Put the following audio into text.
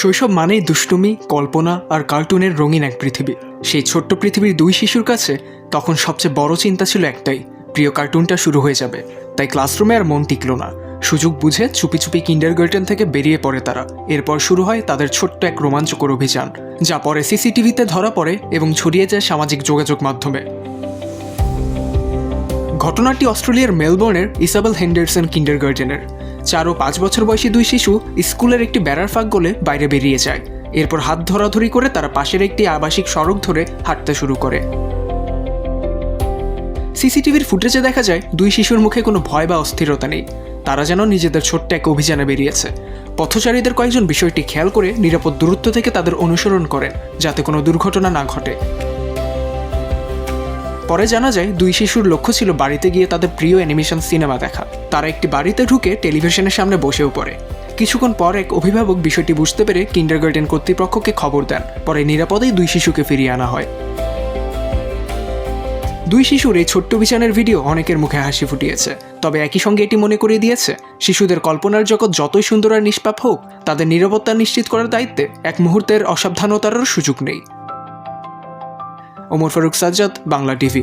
শৈশব মানেই দুষ্টুমি, কল্পনা আর কার্টুনের রঙিন এক পৃথিবী। সেই ছোট্ট পৃথিবীর দুই শিশুর কাছে তখন সবচেয়ে বড় চিন্তা ছিল একটাই, প্রিয় কার্টুনটা শুরু হয়ে যাবে। তাই ক্লাসরুমে আর মন টিকল না। সুযোগ বুঝে চুপি চুপি কিন্ডারগার্টেন থেকে বেরিয়ে পড়ে তারা। এরপর শুরু হয় তাদের ছোট্ট এক রোমাঞ্চকর অভিযান, যা পরে সিসিটিভিতে ধরা পড়ে এবং ছড়িয়ে যায় সামাজিক যোগাযোগ মাধ্যমে। ঘটনাটি অস্ট্রেলিয়ার মেলবোর্নের ইসাবেল হেন্ডারসন কিন্ডারগার্টেনের। 4 ও 5 বছর বয়সী দুই শিশু স্কুলের একটি বেড়ার ফাঁক গলে বাইরে বেরিয়ে যায়। এরপর হাত ধরাধরি করে তারা পাশের একটি আবাসিক সড়ক ধরে হাঁটতে শুরু করে। সিসিটিভির ফুটেজে দেখা যায় দুই শিশুর মুখে কোনো ভয় বা অস্থিরতা নেই। তারা যেন নিজেদের ছোট্ট এক অভিযানে বেরিয়েছে। পথচারীদের কয়েকজন বিষয়টি খেয়াল করে নিরাপদ দূরত্ব থেকে তাদের অনুসরণ করেন, যাতে কোনো দুর্ঘটনা না ঘটে। পরে জানা যায় দুই শিশুর লক্ষ্য ছিল বাড়িতে গিয়ে তাদের প্রিয় অ্যানিমেশন সিনেমা দেখা। তারা একটি বাড়িতে ঢুকে টেলিভিশনের সামনে বসেও পড়ে। কিছুক্ষণ পর এক অভিভাবক বিষয়টি বুঝতে পেরে কিন্ডারগার্টেন কর্তৃপক্ষকে খবর দেন। পরে নিরাপদেই দুই শিশুকে ফিরিয়ে আনা হয়। দুই শিশুর এই ছোট্ট অভিযানের ভিডিও অনেকের মুখে হাসি ফুটিয়েছে। তবে একই সঙ্গে এটি মনে করিয়ে দিয়েছে, শিশুদের কল্পনার জগৎ যতই সুন্দর আর নিষ্পাপ হোক, তাদের নিরাপত্তা নিশ্চিত করার দায়িত্বে এক মুহূর্তের অসাবধানতারও সুযোগ নেই। ওমর ফারুক সাজ্জাদ, বাংলা টিভি।